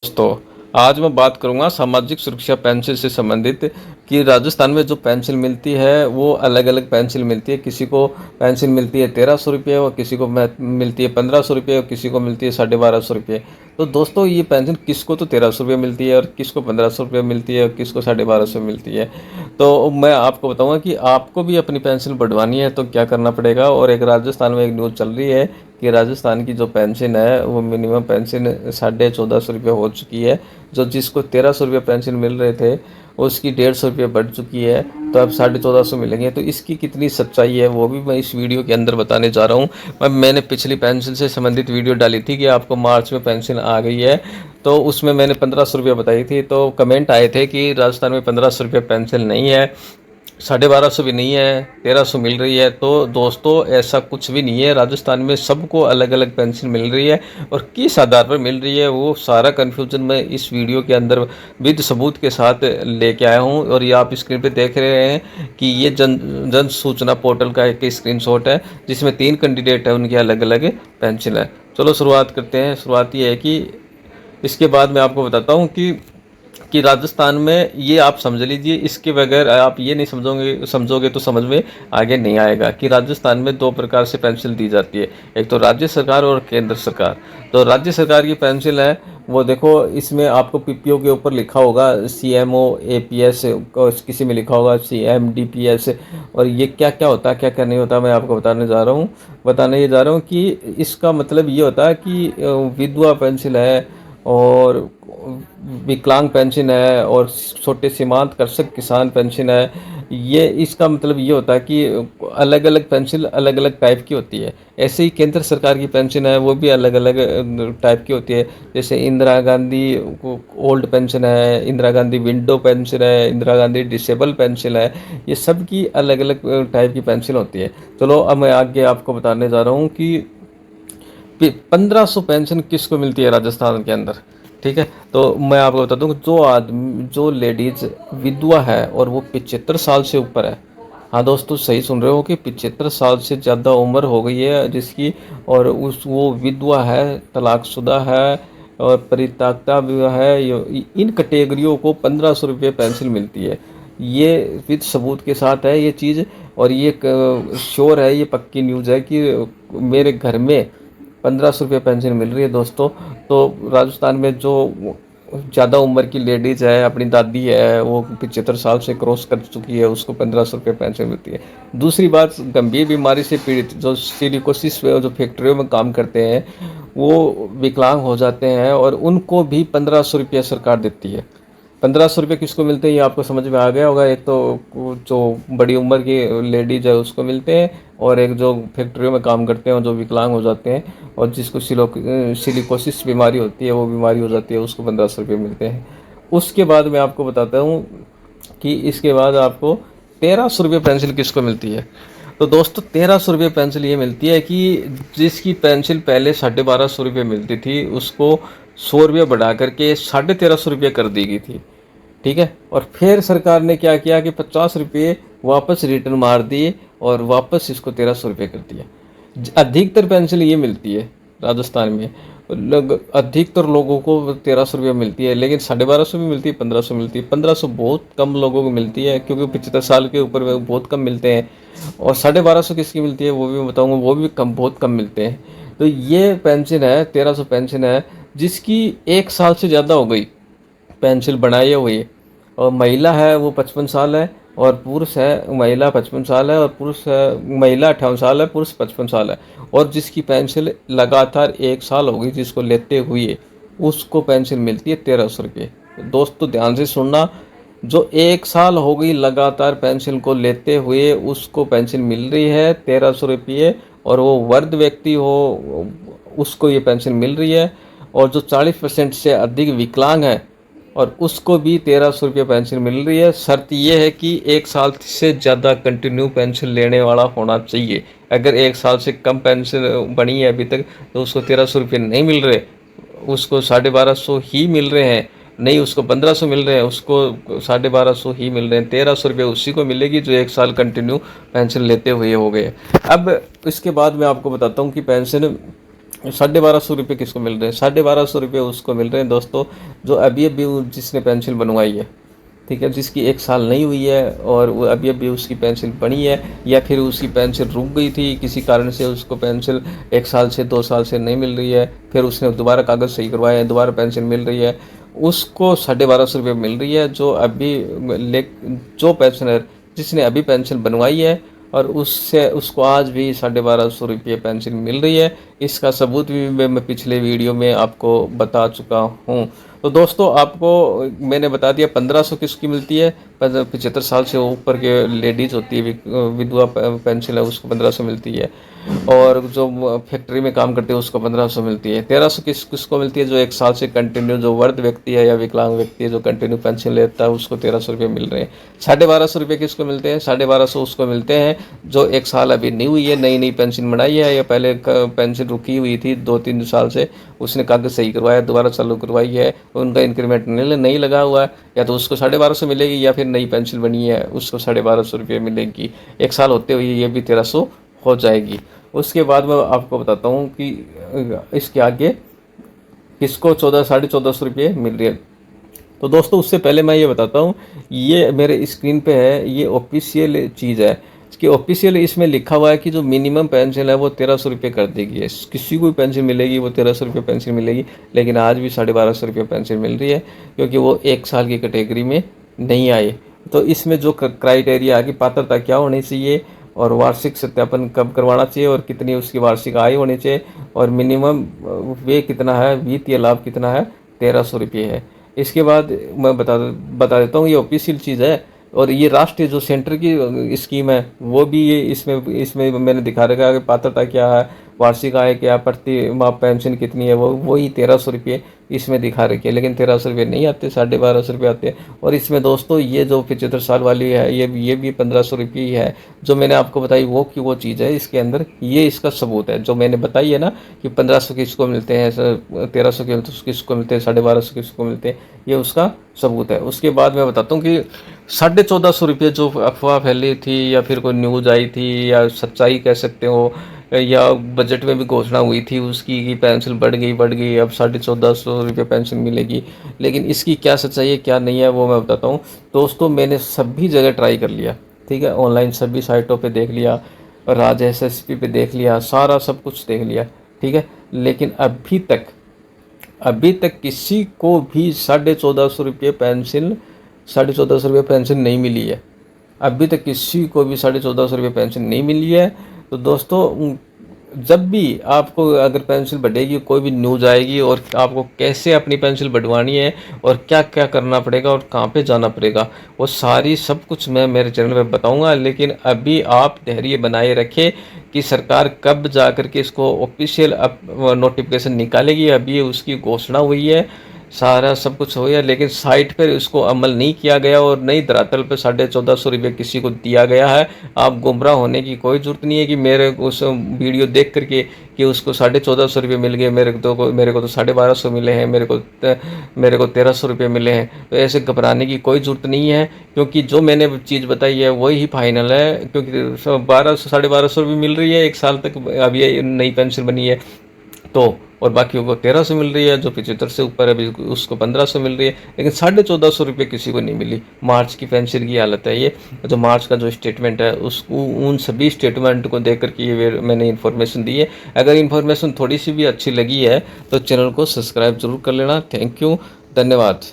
दोस्तों, आज मैं बात करूंगा सामाजिक सुरक्षा पेंशन से संबंधित कि राजस्थान में जो पेंशन मिलती है वो अलग अलग पेंशन मिलती है। किसी को पेंशन मिलती है 1300 रुपये और किसी को मिलती है 1500 रुपये और किसी को मिलती है 1250 रुपये। तो दोस्तों, ये पेंशन किसको तो 1300 रुपये मिलती है और किसको 1500 रुपये मिलती है और किसको 1250 मिलती है। तो मैं आपको बताऊंगा कि आपको भी अपनी पेंशन बढ़वानी है तो क्या करना पड़ेगा। और एक राजस्थान में एक न्यूज़ चल रही है कि राजस्थान की जो पेंशन है वो मिनिमम पेंशन 1450 रुपये हो चुकी है। जो जिसको 1300 रुपये पेंशन मिल रहे थे उसकी 150 रुपये बढ़ चुकी है, तो अब 1450 मिलेंगे। तो इसकी कितनी सच्चाई है वो भी मैं इस वीडियो के अंदर बताने जा रहा हूँ। मैंने पिछली पेंशन से संबंधित वीडियो डाली थी कि आपको मार्च में पेंशन आ गई है, तो उसमें मैंने 1500 रुपये बताई थी। तो कमेंट आए थे कि राजस्थान में 1500 रुपये पेंशन नहीं है, 1250 भी नहीं है, 1300 मिल रही है। तो दोस्तों, ऐसा कुछ भी नहीं है। राजस्थान में सबको अलग अलग पेंशन मिल रही है और किस आधार पर मिल रही है वो सारा कन्फ्यूजन मैं इस वीडियो के अंदर विद सबूत के साथ लेके आया हूँ। और ये आप स्क्रीन पे देख रहे हैं कि ये जन सूचना पोर्टल का एक स्क्रीनशॉट है जिसमें 3 कैंडिडेट है, उनकी अलग अलग पेंशन है। चलो शुरुआत करते हैं। शुरुआत ये है कि इसके बाद मैं आपको बताता हूँ कि राजस्थान में ये आप समझ लीजिए, इसके बगैर आप ये नहीं समझोगे तो समझ में आगे नहीं आएगा कि राजस्थान में 2 प्रकार से पेंशन दी जाती है, एक तो राज्य सरकार और केंद्र सरकार। तो राज्य सरकार की पेंशन है वो देखो, इसमें आपको पीपीओ के ऊपर लिखा होगा सीएमओ एपीएस, किसी में लिखा होगा सीएमडीपीएस। और ये क्या क्या होता है क्या क्या नहीं होता मैं आपको बताने ये जा रहा हूँ कि इसका मतलब ये होता है कि विधवा पेंशन है और विकलांग पेंशन है और छोटे सीमांत कृषक किसान पेंशन है। ये इसका मतलब ये होता है कि अलग अलग पेंशन अलग अलग टाइप की होती है। ऐसे ही केंद्र सरकार की पेंशन है वो भी अलग अलग टाइप की होती है। जैसे इंदिरा गांधी ओल्ड पेंशन है, इंदिरा गांधी विंडो पेंशन है, इंदिरा गांधी डिसेबल पेंशन है। ये सब की अलग अलग टाइप की पेंशन होती है। चलो अब मैं आगे आपको बताने जा रहा हूँ कि 1500 पेंशन किसको मिलती है राजस्थान के अंदर। ठीक है, तो मैं आपको बता दूं जो लेडीज विधवा है और वो 75 साल से ऊपर है। हाँ दोस्तों, सही सुन रहे हो कि 75 साल से ज़्यादा उम्र हो गई है जिसकी, और वो विधवा है, तलाकशुदा है और परित्यक्ता भी है, इन कैटेगरियों को 1500 रुपये पेंशन मिलती है। ये विद सबूत के साथ है ये चीज़। और ये श्योर है, ये पक्की न्यूज़ है कि मेरे घर में 1500 रुपये पेंशन मिल रही है दोस्तों। तो राजस्थान में जो ज़्यादा उम्र की लेडीज़ है, अपनी दादी है, वो 75 साल से क्रॉस कर चुकी है, उसको 1500 रुपये पेंशन मिलती है। दूसरी बात, गंभीर बीमारी से पीड़ित जो सिलिकोसिस जो फैक्ट्रियों में काम करते हैं वो विकलांग हो जाते हैं और उनको भी 1500 रुपये सरकार देती है। 1500 रुपये किसको मिलते हैं ये आपको समझ में आ गया होगा। एक तो जो बड़ी उम्र की लेडीज है उसको मिलते हैं, और एक जो फैक्ट्रियों में काम करते हैं जो विकलांग हो जाते हैं और जिसको सिलिकोसिस बीमारी होती है, वो बीमारी हो जाती है, उसको 1500 रुपये मिलते हैं। उसके बाद मैं आपको बताता हूँ कि इसके बाद आपको 1300 रुपये पेंशन किसको मिलती है। तो दोस्तों, 1300 रुपये पेंशन ये मिलती है कि जिसकी पेंशन पहले 1250 रुपये मिलती थी उसको 100 रुपये बढ़ा करके 1350 रुपये कर दी गई थी। ठीक है, और फिर सरकार ने क्या किया कि 50 रुपये वापस रिटर्न मार दिए और वापस इसको 1300 रुपये कर दिया। अधिकतर पेंशन ये मिलती है राजस्थान में, अधिकतर लोगों को 1300 रुपये मिलती है, लेकिन 1250 भी मिलती है, 1500 मिलती है। 1500 बहुत कम लोगों को मिलती है क्योंकि 75 साल के ऊपर बहुत कम मिलते हैं। और 1250 किसकी मिलती है वो भी मैं बताऊँगा, वो भी बहुत कम मिलते हैं। तो ये पेंशन है, 1300 पेंशन है जिसकी 1 साल से ज़्यादा हो गई पेंशन बनाए हुए, और महिला है वो 55 साल है और पुरुष है, महिला 55 साल है और पुरुष है, महिला 58 साल है, पुरुष 55 साल है। और जिसकी पेंशन लगातार 1 साल हो गई जिसको लेते हुए, उसको पेंशन मिलती है 1300 रुपये। दोस्तों ध्यान से सुनना, जो 1 साल हो गई लगातार पेंशन को लेते हुए उसको पेंशन मिल रही है 1300 रुपये, और वो वृद्ध व्यक्ति हो उसको ये पेंशन मिल रही है। और जो 40% से अधिक विकलांग है और उसको भी 1300 रुपये पेंशन मिल रही है। शर्त ये है कि 1 साल से ज़्यादा कंटिन्यू पेंशन लेने वाला होना चाहिए। अगर 1 साल से कम पेंशन बनी है अभी तक तो उसको 1300 रुपये नहीं मिल रहे, उसको 1250 ही मिल रहे हैं, नहीं उसको 1500 मिल रहे हैं, उसको 1250 ही मिल रहे हैं। 1300 रुपये उसी को मिलेगी जो 1 साल कंटिन्यू पेंशन लेते हुए हो गए। अब इसके बाद मैं आपको बताता हूँ कि पेंशन ₹1250 किसको मिल रहे हैं? ₹1250 उसको मिल रहे हैं दोस्तों, जो अभी अभी जिसने पेंशन बनवाई है, ठीक है, जिसकी 1 साल नहीं हुई है और वो अभी अभी उसकी पेंशन बनी है, या फिर उसकी पेंशन रुक गई थी किसी कारण से, उसको पेंशन 1 साल से 2 साल से नहीं मिल रही है, फिर उसने दोबारा कागज़ सही करवाए हैं, दोबारा पेंशन मिल रही है, उसको ₹1250 मिल रही है। जो अभी जो पेंशनर जिसने अभी पेंशन बनवाई है और उससे उसको आज भी ₹1250 पेंशन मिल रही है, इसका सबूत भी मैं पिछले वीडियो में आपको बता चुका हूँ। तो दोस्तों आपको मैंने बता दिया 1500 किसकी मिलती है, 75 साल से ऊपर के लेडीज़ होती है, विधवा पेंशन है, उसको 1500 मिलती है। और जो फैक्ट्री में काम करते हैं उसको 1500 मिलती है। 1300 किसको मिलती है? जो 1 साल से कंटिन्यू, जो वृद्ध व्यक्ति है या विकलांग व्यक्ति है जो कंटिन्यू पेंशन लेता है, उसको 1300 मिल रहे हैं। ₹1250 किसको मिलते हैं? 1250 उसको मिलते हैं जो 1 साल अभी नहीं हुई है, नई नई पेंशन बनाई है, या पहले पेंशन रुकी हुई थी 2-3 साल से, उसने कागज सही करवाया, दोबारा चालू करवाई है, उनका इंक्रीमेंट नहीं लगा हुआ है, या तो उसको 1250 मिलेगी, या फिर नई पेंशन बनी है उसको ₹1250 मिलेगी। 1 साल होते हुए ये भी 1300 हो जाएगी। उसके बाद मैं आपको बताता हूँ कि इसके आगे किसको 14,500 मिल रही है। तो दोस्तों उससे पहले मैं ये बताता हूँ, ये मेरे स्क्रीन पे है, ये ऑफिशियल चीज़ है कि ऑफिशियल इसमें लिखा हुआ है कि जो मिनिमम पेंशन है वो ₹1300 कर देगी है। किसी को भी पेंशन मिलेगी वो ₹1300 पेंशन मिलेगी, लेकिन आज भी ₹1250 पेंशन मिल रही है, क्योंकि वो 1 साल की कैटेगरी में नहीं आए। तो इसमें जो क्राइटेरिया की पात्रता क्या होनी चाहिए, और वार्षिक सत्यापन कब करवाना चाहिए, और कितनी उसकी वार्षिक आय होनी चाहिए, और मिनिमम वे कितना है, वित्तीय लाभ कितना है, ₹1300 है। इसके बाद मैं बता देता हूँ, ये ऑफिशियल चीज़ है, और ये राष्ट्रीय जो सेंटर की स्कीम है वो भी ये इसमें मैंने दिखा रखा है कि पात्रता क्या है, वार्षिक आय क्या, प्रति माह पेंशन कितनी है, वो वही ₹1300 इसमें दिखा रखी है, लेकिन ₹1300 नहीं आते, ₹1250 आते हैं। और इसमें दोस्तों ये जो 75 साल वाली है, ये भी ₹1500 ही है। जो मैंने आपको बताई वो चीज़ है इसके अंदर, ये इसका सबूत है जो मैंने बताई है ना, कि 1500 किसको मिलते हैं, 1300 किसको मिलते हैं, 1250 किसको मिलते हैं, ये उसका सबूत है। उसके बाद मैं बताता हूँ कि ₹1450 जो अफवाह फैली थी, या फिर कोई न्यूज़ आई थी, या सच्चाई कह सकते हो, या बजट में भी घोषणा हुई थी उसकी कि पेंशन बढ़ गई, अब ₹1450 पेंशन मिलेगी, लेकिन इसकी क्या सच्चाई है क्या नहीं है वो मैं बताता हूँ। दोस्तों मैंने सभी जगह ट्राई कर लिया, ठीक है, ऑनलाइन सभी साइटों पे देख लिया, राज एसएसपी पे देख लिया, सारा सब कुछ देख लिया, ठीक है, लेकिन अभी तक किसी को भी ₹1450 पेंशन नहीं मिली है। अभी तक किसी को भी ₹1450 पेंशन नहीं मिली है। तो दोस्तों जब भी आपको अगर पेंशन बढ़ेगी, कोई भी न्यूज़ आएगी, और आपको कैसे अपनी पेंशन बढ़वानी है, और क्या क्या करना पड़ेगा, और कहाँ पे जाना पड़ेगा, वो सारी सब कुछ मैं मेरे चैनल पे बताऊंगा। लेकिन अभी आप धैर्य बनाए रखें कि सरकार कब जा कर के इसको ऑफिशियल नोटिफिकेशन निकालेगी। अभी उसकी घोषणा हुई है, सारा सब कुछ हो गया, लेकिन साइट पर इसको अमल नहीं किया गया, और नई धरातल पर ₹1450 किसी को दिया गया है। आप गुमराह होने की कोई ज़रूरत नहीं है कि मेरे उस वीडियो देख करके कि उसको ₹1450 मिल गए, मेरे को तो 1250 मिले हैं, मेरे को ₹1300 मिले हैं। तो ऐसे घबराने की कोई ज़रूरत नहीं है, क्योंकि जो मैंने चीज़ बताई है वही फाइनल है, क्योंकि 1200 भी मिल रही है 1 साल तक, अभी ये नई पेंशन बनी है तो, और बाकियों को 1300 मिल रही है, जो 75 से ऊपर है अभी उसको 1500 मिल रही है, लेकिन ₹1450 किसी को नहीं मिली। मार्च की पेंशन की हालत है ये, जो मार्च का जो स्टेटमेंट है उसको, उन सभी स्टेटमेंट को देख करके ये मैंने इन्फॉर्मेशन दी है। अगर इन्फॉर्मेशन थोड़ी सी भी अच्छी लगी है तो चैनल को सब्सक्राइब जरूर कर लेना। थैंक यू, धन्यवाद।